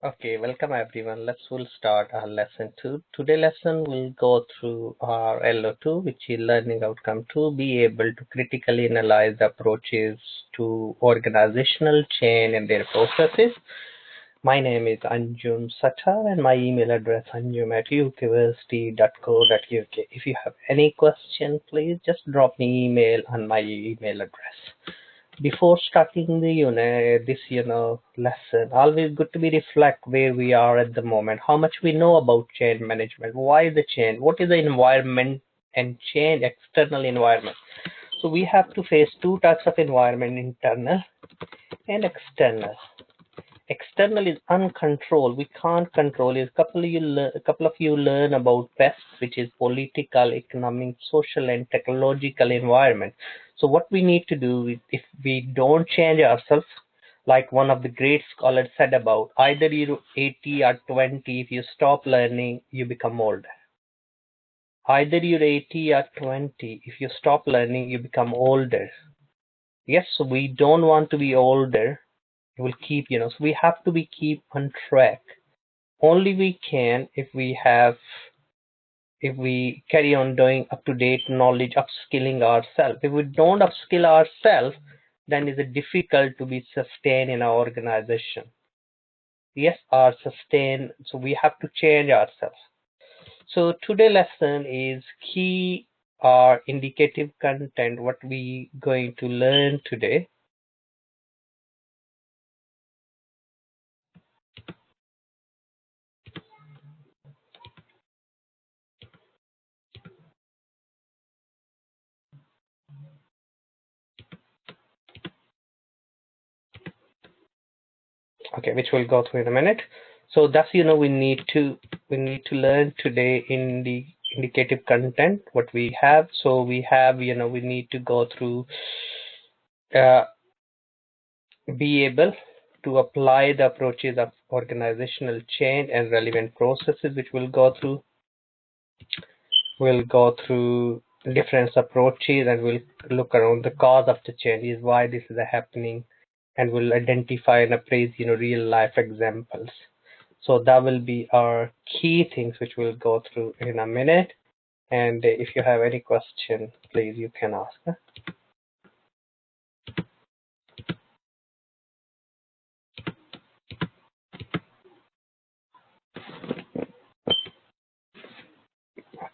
Okay, welcome everyone. We'll start our lesson 2. Today lesson will go through our LO2, which is learning outcome 2, be able to critically analyze the approaches to organizational change and their processes. My name is Anjum Sattar and my email address anjum@ukversity.co.uk. If you have any question, please just drop me email on my email address. Before starting the this lesson, always good to be reflect where we are at the moment, how much we know about change management, why the change, what is the environment and change, external environment. So we have to face two types of environment, internal and external. External is uncontrolled, we can't control it. A couple of you learn about PEST, which is political, economic, social and technological environment. So what we need to do is, if we don't change ourselves, like one of the great scholars said about, either you're 80 or 20, if you stop learning you become older. Either you're 80 or 20, if you stop learning you become older. Yes, so we don't want to be older. Will keep, so we have to be keep on track. Only we can if we carry on doing up to date knowledge, upskilling ourselves. If we don't upskill ourselves, then it's difficult to be sustained in our organization. Yes, our sustain, so we have to change ourselves. So today lesson is key or indicative content, what we going to learn today. Okay, which we'll go through in a minute. So that's we need to learn today in the indicative content what we have. So we have we need to go through be able to apply the approaches of organizational change and relevant processes, which we'll go through. We'll go through different approaches and we'll look around the cause of the changes, why this is happening, and we'll identify and appraise real life examples. So that will be our key things which we'll go through in a minute. And if you have any question, please you can ask.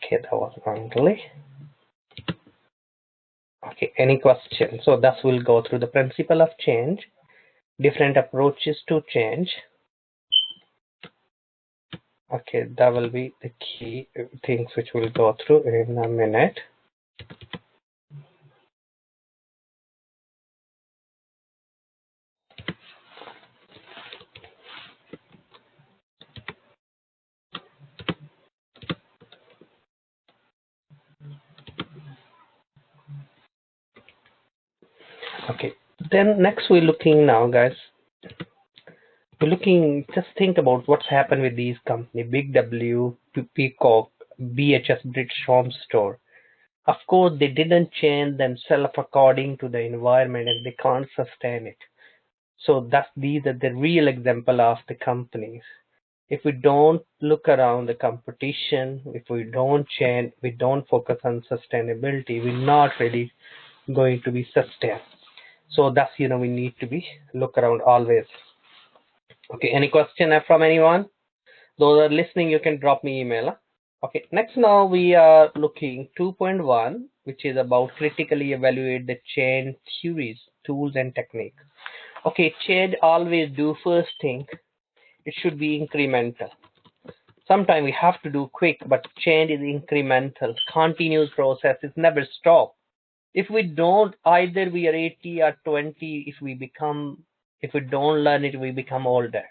Okay, that was wrongly. Okay, any question? So that will go through the principle of change, different approaches to change. Okay, that will be the key things which we'll go through in a minute. Okay, then next we're looking now, guys. We're looking, just think about what's happened with these companies, Big W, Peacock, BHS, British Home Store. Of course, they didn't change themselves according to the environment and they can't sustain it. So these are the real example of the companies. If we don't look around the competition, if we don't change, we don't focus on sustainability, we're not really going to be sustained. So that's we need to be look around always. Okay, any question from anyone? Those are listening, you can drop me email. Okay, next now we are looking 2.1, which is about critically evaluate the change theories, tools and technique. Okay, change always do first thing, it should be incremental. Sometimes we have to do quick, but change is incremental, continuous process, it never stop. If we don't, either we are 80 or 20, if we don't learn it, we become older.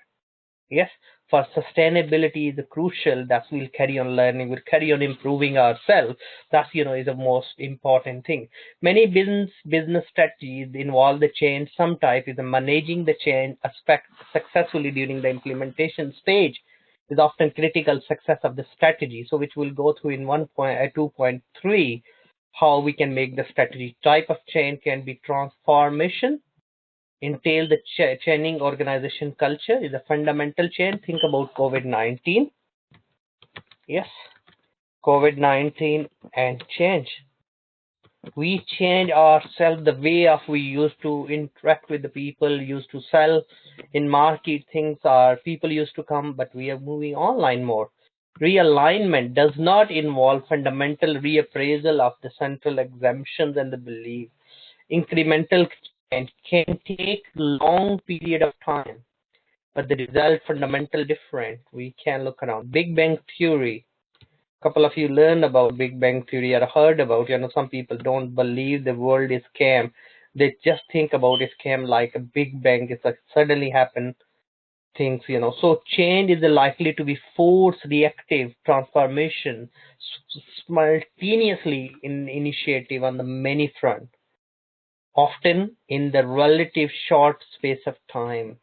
Yes, for sustainability is crucial that we'll carry on learning, we'll carry on improving ourselves. That's is the most important thing. Many business strategies involve the change. Some type is managing the change aspect successfully during the implementation stage is often critical success of the strategy. So which we'll go through in 2.3, how we can make the strategy. Type of change can be transformation, entail the changing organization culture is a fundamental change. Think about COVID-19. Yes, COVID-19 and change. We change ourselves, the way of we used to interact with the people, used to sell in market things, are people used to come, but we are moving online more. Realignment does not involve fundamental reappraisal of the central exemptions and the belief. Incremental change can take long period of time, but the result fundamental different. We can look around. Big Bang Theory. Couple of you learned about Big Bang Theory or heard about. Some people don't believe the world is scam. They just think about a scam like a Big Bang is like suddenly happen things. So change is likely to be force reactive transformation simultaneously in initiative on the many front, often in the relative short space of time.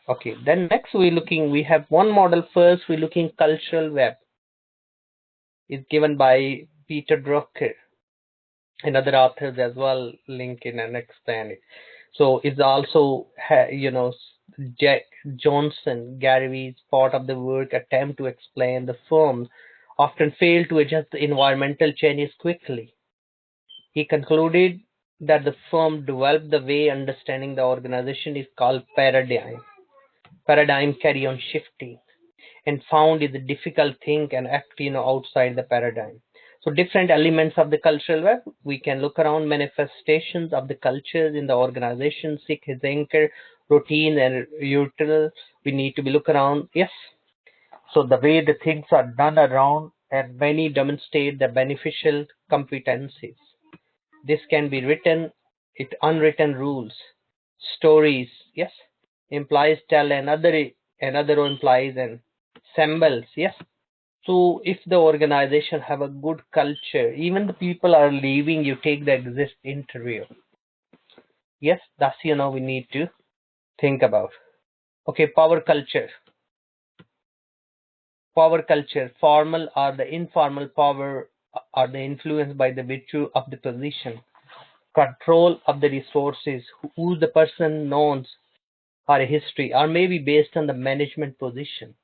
Okay, then next we have one model. First we're looking cultural web is given by Peter Drucker and other authors as well, link in and explain it. So it's also Jack Johnson, Gary Vee's part of the work attempt to explain the firms often fail to adjust the environmental changes quickly. He concluded that the firm developed the way understanding the organization is called paradigm. Paradigm carry on shifting and found is a difficult thing and act outside the paradigm. So different elements of the cultural web, we can look around manifestations of the cultures in the organization, seek his anchor, routine and ritual. We need to be look around. Yes. So the way the things are done around and many demonstrate the beneficial competencies. This can be written, unwritten rules, stories, yes, implies tell another implies and symbols, yes. So if the organization have a good culture, even the people are leaving, you take the exist interview. Yes, that's we need to think about. Okay, power culture. Power culture, formal or the informal power are the influenced by the virtue of the position, control of the resources, who the person knows, or a history, or maybe based on the management position.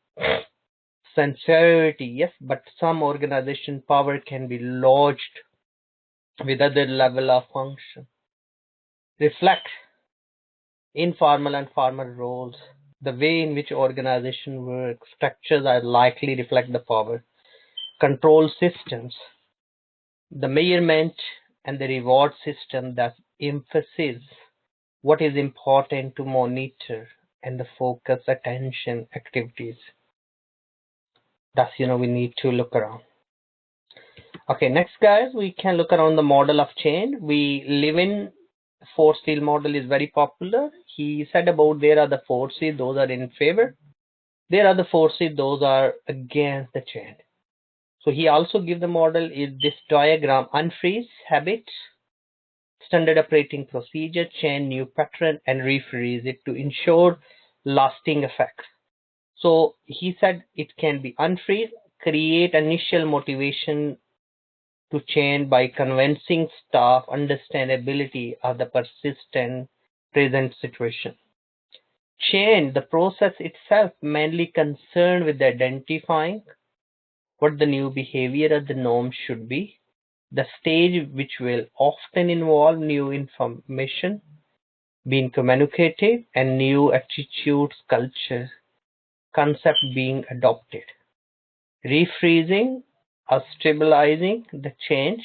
Sincerity, yes, but some organization power can be lodged with other level of function. Reflect informal and formal roles. The way in which organization works, structures are likely reflect the power. Control systems, the measurement and the reward system that emphasizes what is important to monitor and the focus attention activities. That's we need to look around. Okay, next guys, we can look around the model of change. We live in force field model is very popular. He said about there are the forces, those are in favor. There are the forces, those are against the change. So he also give the model is this diagram: unfreeze, habit, standard operating procedure, change new pattern, and refreeze it to ensure lasting effect. So he said it can be unfreeze, create initial motivation to change by convincing staff understandability of the persistent present situation. Change, the process itself, mainly concerned with identifying what the new behavior or the norm should be, the stage which will often involve new information being communicated and new attitudes, culture, concept being adopted. Refreezing or stabilizing the change,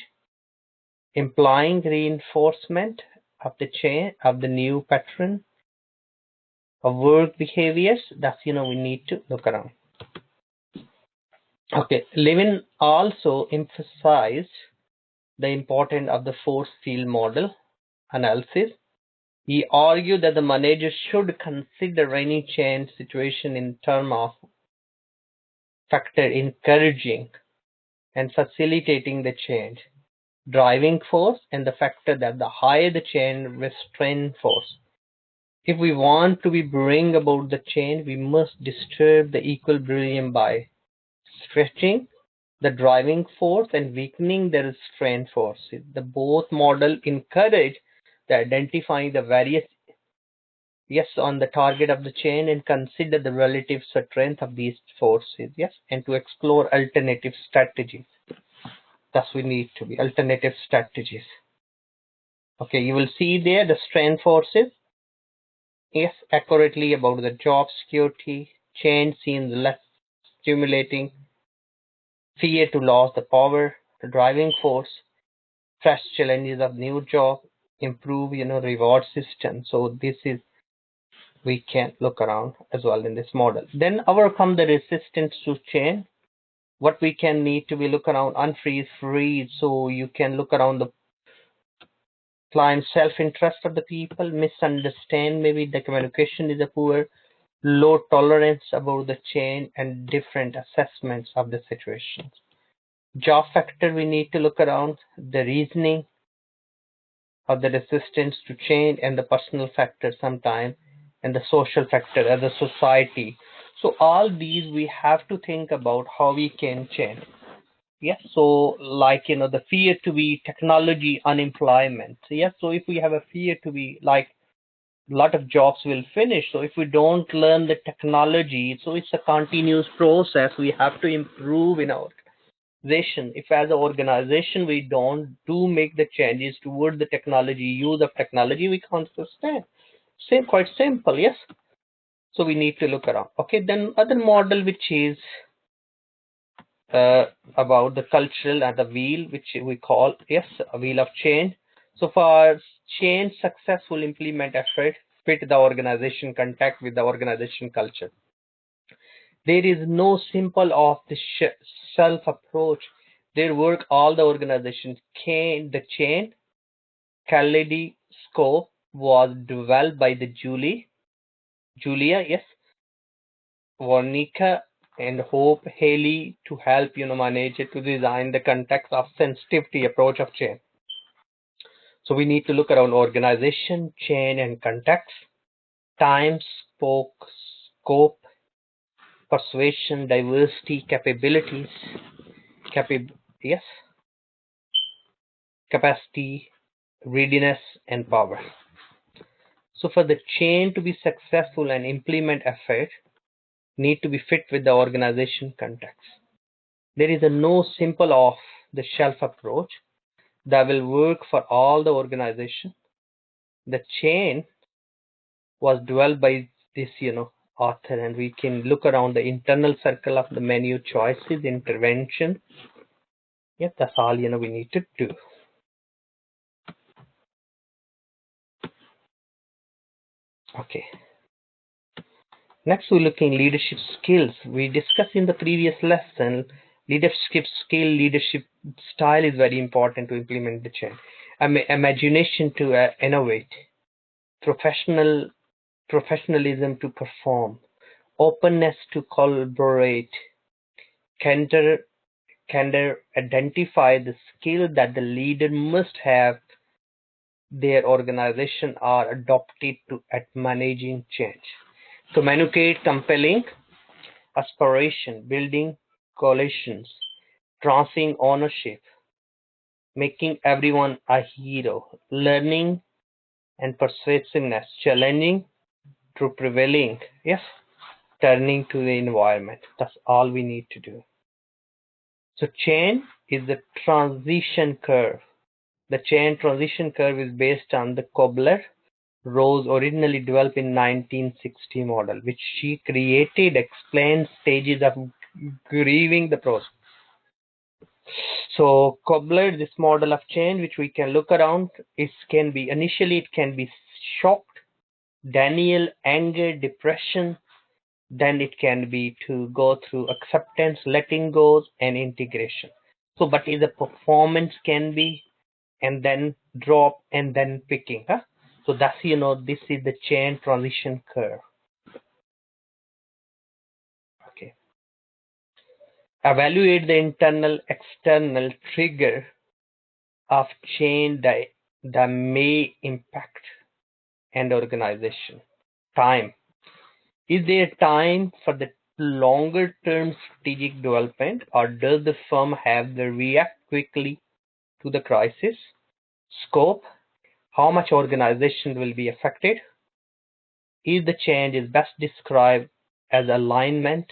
implying reinforcement of the change of the new pattern of work behaviors. That's we need to look around. Okay, Levin also emphasized the importance of the force field model analysis. He argued that the manager should consider any change situation in terms of factor encouraging and facilitating the change, driving force, and the factor that the higher the change, restraint force. If we want to bring about the change, we must disturb the equilibrium by stretching the driving force and weakening the restraint force. The both model encourage the identifying the various yes, on the target of the chain and consider the relative strength of these forces, yes, and to explore alternative strategies. Thus, we need to be alternative strategies. Okay, you will see there the strength forces, yes, accurately about the job security, change seems less stimulating, fear to lose the power, the driving force, fresh challenges of new job, improve, reward system. So this is, we can look around as well in this model. Then overcome the resistance to change. What we can need to be look around unfreeze, freeze. So you can look around the client self-interest of the people, misunderstand maybe the communication is a poor, low tolerance about the change and different assessments of the situations. Job factor we need to look around, the reasoning of the resistance to change and the personal factor sometime and the social factor as a society. So all these we have to think about how we can change. Yes, so like the fear to be technology unemployment. Yes, so if we have a fear to be like a lot of jobs will finish. So if we don't learn the technology, so it's a continuous process. We have to improve in our organization. If as an organization we don't do make the changes toward the technology, use of technology, we can't sustain. Same, quite simple, yes. So we need to look around. Okay, then other model which is about the cultural and the wheel, which we call, yes, a wheel of change. So for change successful implement effort, fit the organization contact with the organization culture. There is no simple off the shelf approach. Their work all the organizations can the chain kaleidoscope was developed by the Julia, yes, Warnica and Hope Haley to help manage it to design the context of sensitivity approach of chain. So we need to look around organization, chain and context, time, scope, persuasion, diversity, capabilities, yes, capacity, readiness and power. So for the chain to be successful and implement effort need to be fit with the organization context. There is a no simple off the shelf approach that will work for all the organization. The chain was developed by this, author, and we can look around the internal circle of the menu choices, intervention. Yeah, that's all, we need to do. Okay. Next, we're looking leadership skills. We discussed in the previous lesson, leadership skill, leadership style is very important to implement the change. Imagination to innovate, professionalism to perform, openness to collaborate, candor, identify the skill that the leader must have. Their organization are adopted to at managing change. Communicate compelling aspiration, building coalitions, transferring ownership, making everyone a hero, learning and persuasiveness, challenging to prevailing, yes, turning to the environment. That's all we need to do. So change is the transition curve. The chain transition curve is based on the Kubler-Ross originally developed in 1960 model, which she created explains stages of grieving the process. So Kubler, this model of change, which we can look around, it can be initially it can be shocked, denial, anger, depression. Then it can be to go through acceptance, letting go, and integration. So, but the performance can be and then drop and then picking. Huh? So that's this is the chain transition curve. Okay. Evaluate the internal external trigger of change that may impact an organization. Time. Is there time for the longer term strategic development, or does the firm have to react quickly to the crisis? Scope. How much organization will be affected? Is the change is best described as alignment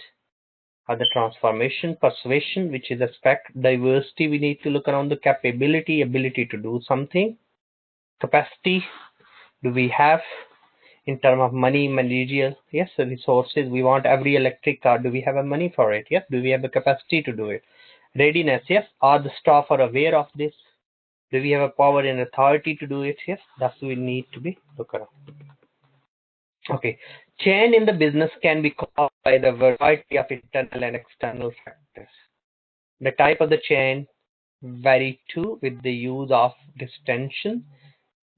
or the transformation, persuasion, which is aspect, diversity, we need to look around the capability, ability to do something, capacity, do we have in terms of money, managerial, yes, resources, we want every electric car, do we have a money for it, yes, do we have the capacity to do it, readiness, yes, are the staff are aware of this, do we have a power and authority to do it, yes, that's we need to be look around. Okay, change in the business can be caused by the variety of internal and external factors. The type of the change vary too, with the use of distinction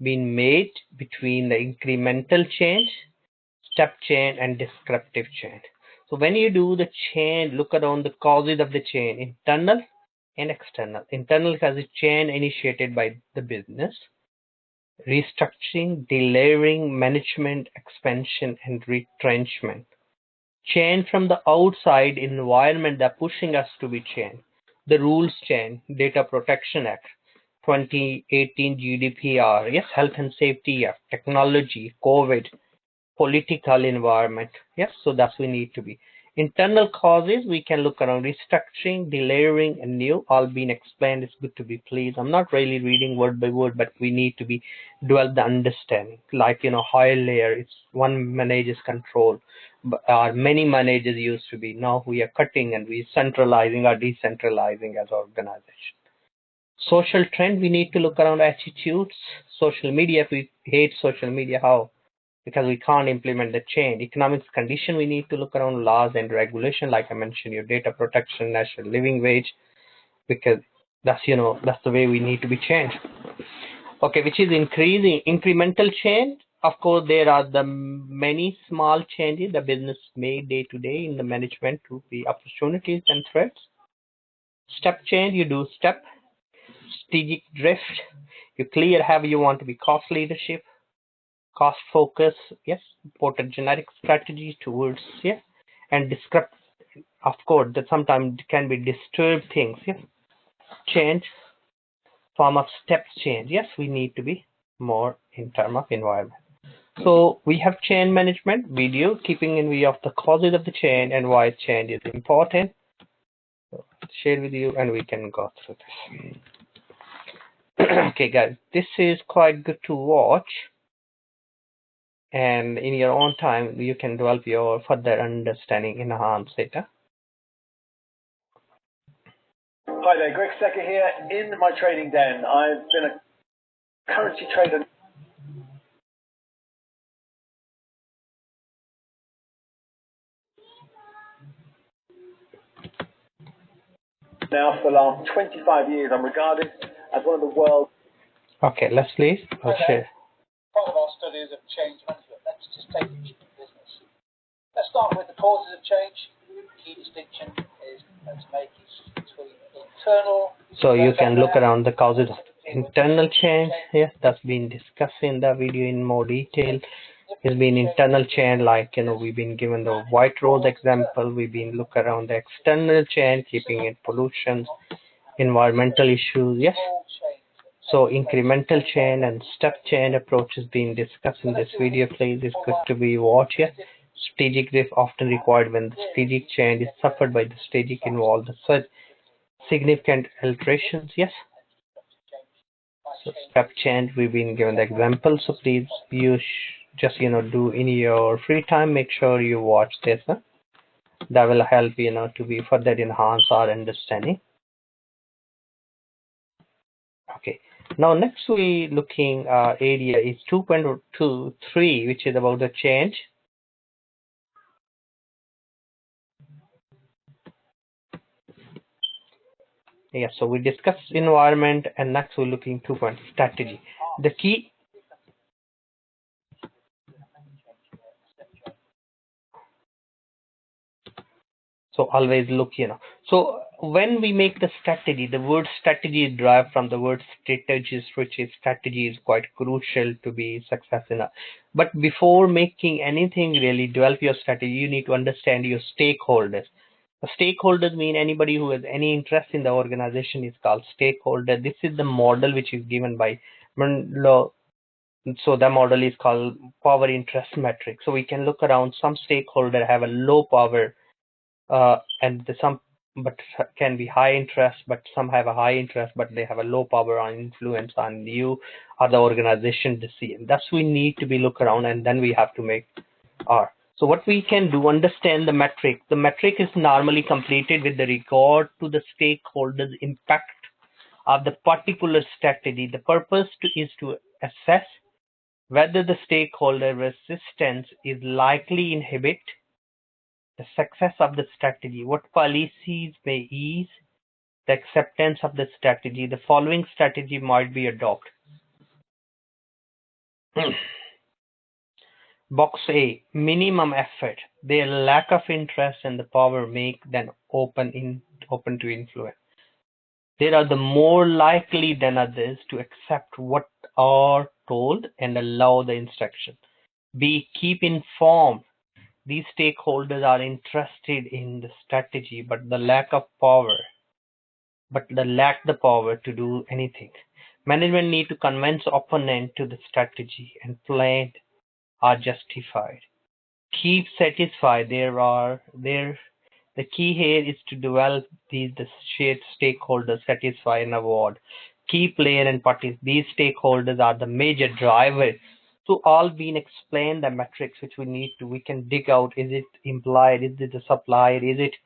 being made between the incremental change, step change, and descriptive change. So when you do the change, look around the causes of the change, internal and external. Internal has a change initiated by the business, restructuring, delayering, management, expansion, and retrenchment. Change from the outside environment that pushing us to be changed. The rules change, Data Protection Act, 2018 GDPR, yes, Health and Safety Act, technology, COVID, political environment, yes, so that's we need to be. Internal causes, we can look around restructuring, delayering, and new, all being explained. It's good to be pleased. I'm not really reading word by word, but we need to be develop the understanding. Like, higher layer, it's one manager's control, or many managers used to be. Now we are cutting and we centralizing or decentralizing as organization. Social trend, we need to look around attitudes. Social media, if we hate social media, how? Because we can't implement the change. Economics condition, we need to look around laws and regulation, like I mentioned, your data protection, national living wage, because that's that's the way we need to be changed. Okay, which is increasing incremental change. Of course, there are the many small changes the business made day to day in the management to be opportunities and threats. Step change, you do step. Strategic drift, you clear how you want to be cost leadership. Cost focus, yes, important generic strategies towards, yeah, and descript, of course, that sometimes can be disturbed things, yeah. Change, form of steps change, yes, we need to be more in terms of environment. So we have change management video, keeping in view of the causes of the change and why change is important. So share with you and we can go through this. Okay guys, this is quite good to watch, and in your own time you can develop your further understanding, enhance it. Hi there, Greg Secker here in my trading den. I've been a currency trader now for the last 25 years. I'm regarded as one of the world's... Okay, let's please. I'll share. Part of our studies of change management. Let's just take each business. Let's start with the causes of change. The key distinction is let's make it between internal. So you can look around the causes of internal change. Yes, that's been discussed in the video in more detail. It's been internal change, like we've been given the white rose example. We've been look around the external change, keeping it pollution, environmental issues. Yes. So incremental change and step change approach is being discussed in this video. Please, it's good to be watched here. Strategic drift often required when the strategic change is suffered by the strategic involved such significant alterations. Yes. So step change, we've been given the example. So please, you just do in your free time. Make sure you watch this. That will help to be further enhance our understanding. Okay. Now next we looking area is 2.23, which is about the change. Yeah, so we discussed environment, and next we're looking 2.0 strategy. The key. So always look, So when we make the strategy, the word strategy is derived from the word strategist, which is strategy is quite crucial to be successful. But before making anything really develop your strategy, you need to understand your stakeholders. The stakeholders mean anybody who has any interest in the organization is called stakeholder. This is the model which is given by Menlo So the model is called power interest metric. So we can look around some stakeholder have a low power, and some but can be high interest, but some have a high interest, but they have a low power or influence on you or the organization decision. Thus we need to be look around, and then we have to make our. So what we can do, understand the metric. The metric is normally completed with the regard to the stakeholders' impact of the particular strategy. The purpose is to assess whether the stakeholder resistance is likely inhibit the success of the strategy, what policies may ease the acceptance of the strategy. The following strategy might be adopted. Box A, minimum effort. Their lack of interest and the power make them open to influence. They are the more likely than others to accept what are told and allow the instruction. B, keep informed. These stakeholders are interested in the strategy, but lack the power to do anything. Management need to convince opponent to the strategy and plan are justified. Keep satisfied. The key here is to develop the shared stakeholders satisfy and award. Key player and parties. These stakeholders are the major drivers. So all being explained the metrics which we can dig out. Is it implied? Is it the supplier? Is it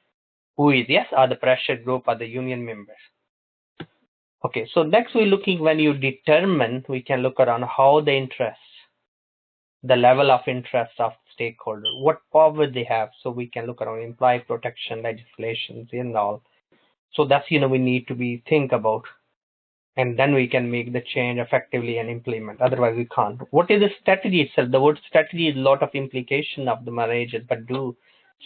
who is? Yes, are the pressure group, are the union members. Okay, so next we're looking when you determine, we can look around how the interest, the level of interest of stakeholder, what power they have. So we can look around employee protection legislations and all. So that's we need to be think about, and then we can make the change effectively and implement. Otherwise we can't. What is the strategy itself? The word strategy is a lot of implication of the managers, but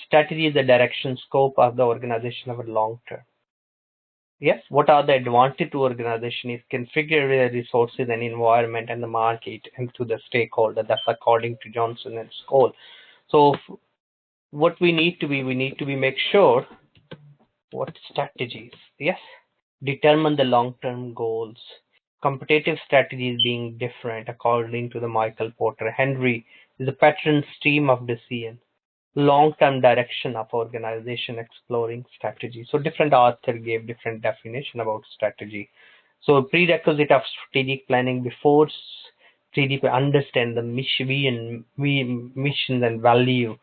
strategy is the direction scope of the organization of a long term. Yes, what are the advantage to organization is configure the resources and environment and the market and to the stakeholder. That's according to Johnson and Scholl. So what we need to be make sure what strategies. Yes, determine the long-term goals. Competitive strategies being different according to the Michael Porter. Henry is a pattern stream of decision. Long-term direction of organization exploring strategy. So different author gave different definition about strategy. So prerequisite of strategic planning before strategic understand the mission and value.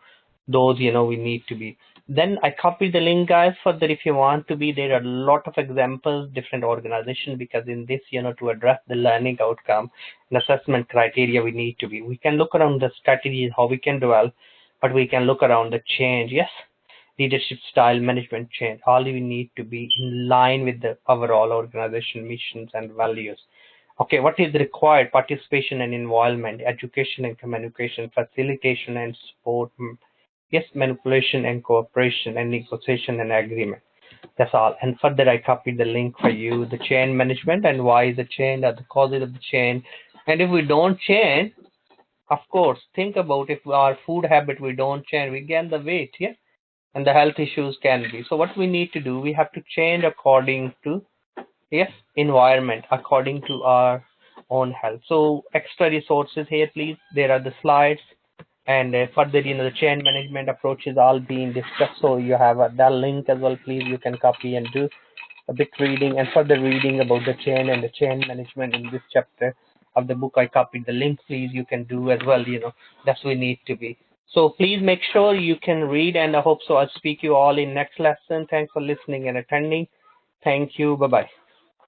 Those we need to be. Then I copied the link, guys, further if you want to be. There are a lot of examples, different organizations, because in this to address the learning outcome and assessment criteria we can look around the strategies how we can develop, but we can look around the change. Yes, leadership style, management change. All we need to be in line with the overall organization missions and values. Okay, what is required? Participation and involvement, education and communication, facilitation and support. Yes, manipulation and cooperation and negotiation and agreement. That's all. And further, I copied the link for you, the chain management and why is the chain, are the causes of the chain. And if we don't change, of course, think about if our food habit we don't change, we gain the weight, yeah, and the health issues can be. So what we need to do, we have to change according to, yes, environment, according to our own health. So extra resources here, please. There are the slides. And further, the chain management approach is all being discussed. So you have that link as well. Please, you can copy and do a bit reading and further reading about the chain and the chain management in this chapter of the book. I copied the link. Please, you can do as well. That's we need to be. So please make sure you can read, and I hope so. I'll speak you all in next lesson. Thanks for listening and attending. Thank you. Bye bye.